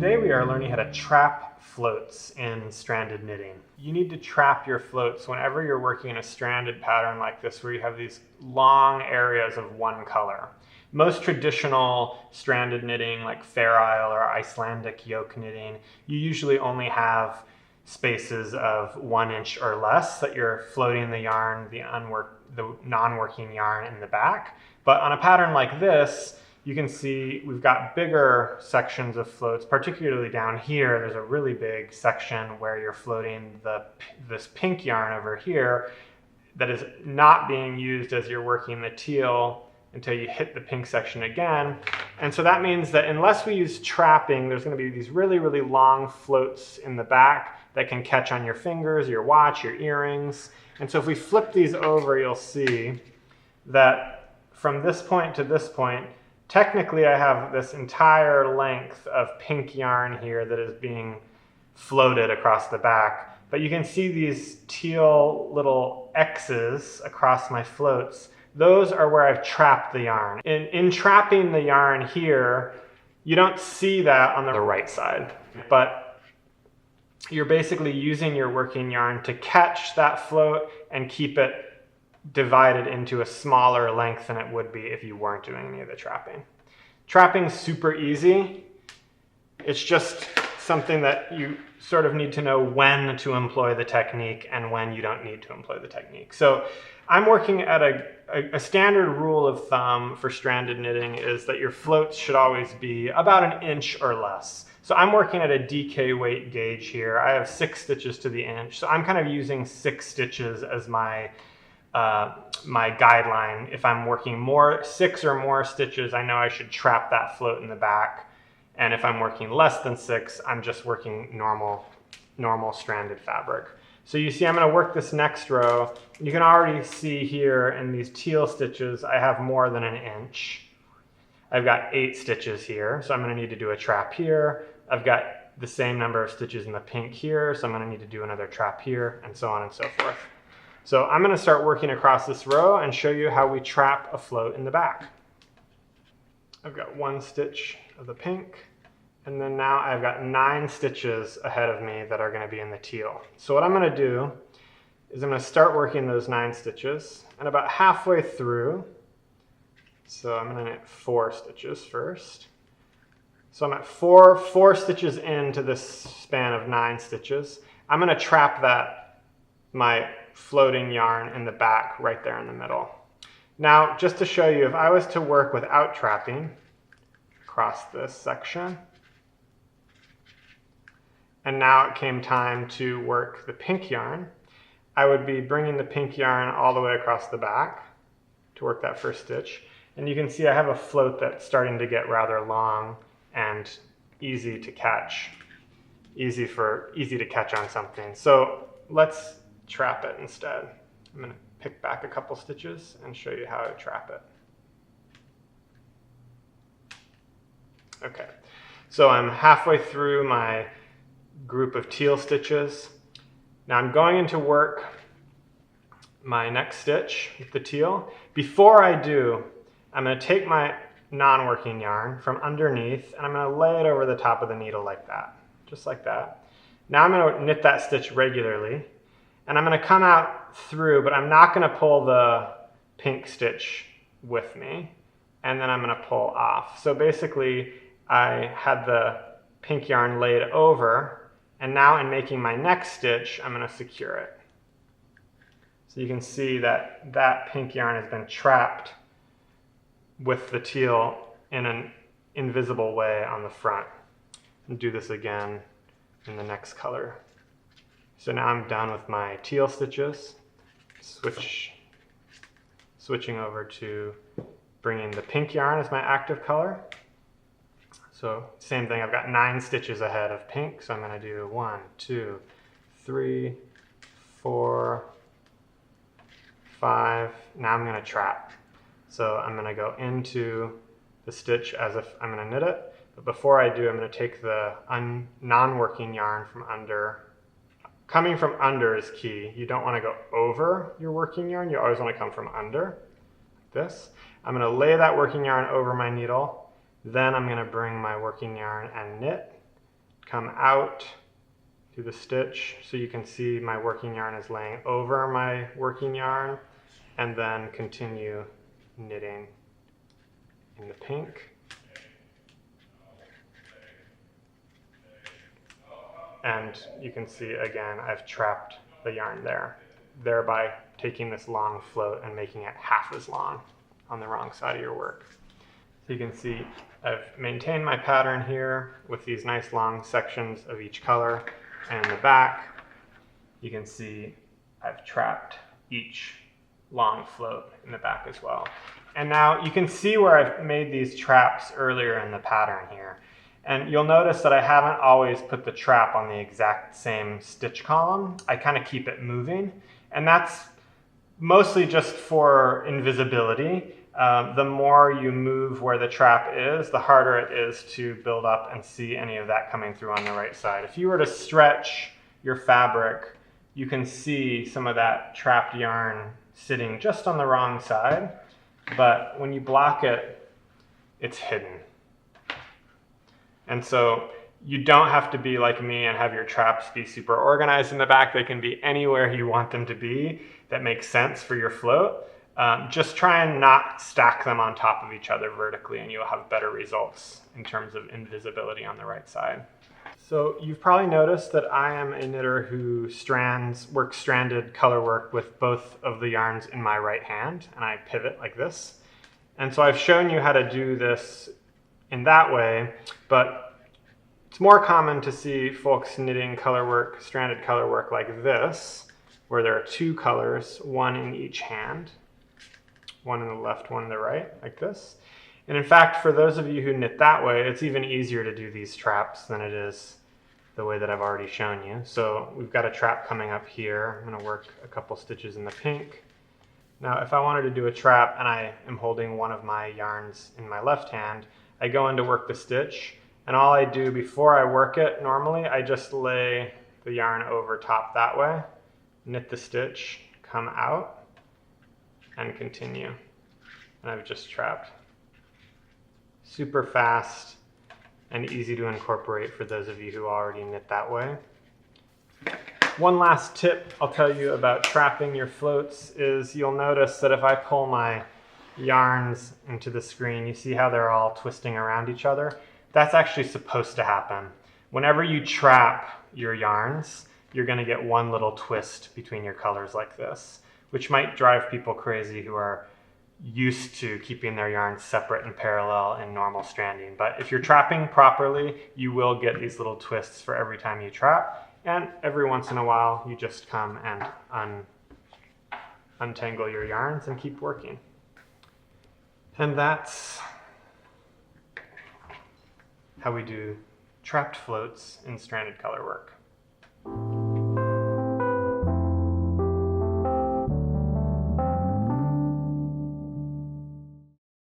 Today we are learning how to trap floats in stranded knitting. You need to trap your floats whenever you're working in a stranded pattern like this, where you have these long areas of one color. Most traditional stranded knitting, like Fair Isle or Icelandic yoke knitting, you usually only have spaces of 1 inch or less that you're floating the yarn, the non-working yarn in the back. But on a pattern like this, you can see we've got bigger sections of floats, particularly down here. There's a really big section where you're floating this pink yarn over here that is not being used as you're working the teal until you hit the pink section again. And so that means that unless we use trapping, there's going to be these really, really long floats in the back that can catch on your fingers, your watch, your earrings. And so if we flip these over, you'll see that from this point to this point, technically I have this entire length of pink yarn here that is being floated across the back. But you can see these teal little X's across my floats. Those are where I've trapped the yarn. In trapping the yarn here, you don't see that on the right side, but you're basically using your working yarn to catch that float and keep it divided into a smaller length than it would be if you weren't doing any of the trapping. Trapping's super easy. It's just something that you sort of need to know when to employ the technique and when you don't need to employ the technique. So I'm working at a standard rule of thumb for stranded knitting is that your floats should always be about 1 inch or less. So I'm working at a DK weight gauge here. I have 6 stitches to the inch. So I'm kind of using 6 stitches as my guideline. If I'm working 6 or more stitches, I know I should trap that float in the back. And if I'm working less than 6, I'm just working normal stranded fabric. So you see I'm going to work this next row. You can already see here in these teal stitches, I have more than 1 inch. I've got 8 stitches here, so I'm going to need to do a trap here. I've got the same number of stitches in the pink here, so I'm going to need to do another trap here, and so on and so forth. So I'm going to start working across this row and show you how we trap a float in the back. I've got 1 stitch of the pink, and then now I've got 9 stitches ahead of me that are going to be in the teal. So what I'm going to do is I'm going to start working those 9 stitches, and about halfway through, so I'm going to knit 4 stitches first. So I'm at 4 stitches into this span of 9 stitches. I'm going to trap my floating yarn in the back right there in the middle. Now, just to show you, if I was to work without trapping across this section, and now it came time to work the pink yarn, I would be bringing the pink yarn all the way across the back to work that first stitch. And you can see I have a float that's starting to get rather long and easy to catch. Easy to catch on something. So let's trap it instead. I'm going to pick back a couple stitches and show you how to trap it. Okay, so I'm halfway through my group of teal stitches. Now I'm going into work my next stitch with the teal. Before I do, I'm going to take my non-working yarn from underneath and I'm going to lay it over the top of the needle like that, just like that. Now I'm going to knit that stitch regularly. And I'm going to come out through, but I'm not going to pull the pink stitch with me. And then I'm going to pull off. So basically, I had the pink yarn laid over. And now in making my next stitch, I'm going to secure it. So you can see that that pink yarn has been trapped with the teal in an invisible way on the front. And do this again in the next color. So now I'm done with my teal stitches, switching over to bringing the pink yarn as my active color. So same thing, I've got 9 stitches ahead of pink, so I'm going to do 1, 2, 3, 4, 5. Now I'm going to trap. So I'm going to go into the stitch as if I'm going to knit it, but before I do, I'm going to take the non-working yarn from under. Coming from under is key. You don't want to go over your working yarn. You always want to come from under, like this. I'm going to lay that working yarn over my needle. Then I'm going to bring my working yarn and knit. come out through the stitch so you can see my working yarn is laying over my working yarn, and then continue knitting in the pink. And you can see again, I've trapped the yarn there, thereby taking this long float and making it half as long on the wrong side of your work. So you can see I've maintained my pattern here with these nice long sections of each color, and in the back you can see I've trapped each long float in the back as well. And now you can see where I've made these traps earlier in the pattern here. And you'll notice that I haven't always put the trap on the exact same stitch column. I kind of keep it moving, and that's mostly just for invisibility. The more you move where the trap is, the harder it is to build up and see any of that coming through on the right side. If you were to stretch your fabric, you can see some of that trapped yarn sitting just on the wrong side, but when you block it, it's hidden. And so you don't have to be like me and have your traps be super organized in the back. They can be anywhere you want them to be that makes sense for your float. Just try and not stack them on top of each other vertically, and you'll have better results in terms of invisibility on the right side. So you've probably noticed that I am a knitter who works stranded color work with both of the yarns in my right hand, and I pivot like this. And so I've shown you how to do this in that way, but it's more common to see folks knitting color work, stranded color work like this, where there are two colors, one in each hand, one in the left, one in the right, like this. And in fact, for those of you who knit that way, it's even easier to do these traps than it is the way that I've already shown you. So we've got a trap coming up here. I'm gonna work a couple stitches in the pink. Now, if I wanted to do a trap and I am holding one of my yarns in my left hand, I go in to work the stitch, and all I do before I work it, normally, I just lay the yarn over top that way, knit the stitch, come out, and continue. And I've just trapped. Super fast and easy to incorporate for those of you who already knit that way. One last tip I'll tell you about trapping your floats is you'll notice that if I pull my yarns into the screen, you see how they're all twisting around each other? That's actually supposed to happen. Whenever you trap your yarns, you're going to get one little twist between your colors like this, which might drive people crazy who are used to keeping their yarns separate and parallel in normal stranding. But if you're trapping properly, you will get these little twists for every time you trap, and every once in a while you just come and untangle your yarns and keep working. And that's how we do trapped floats in stranded color work.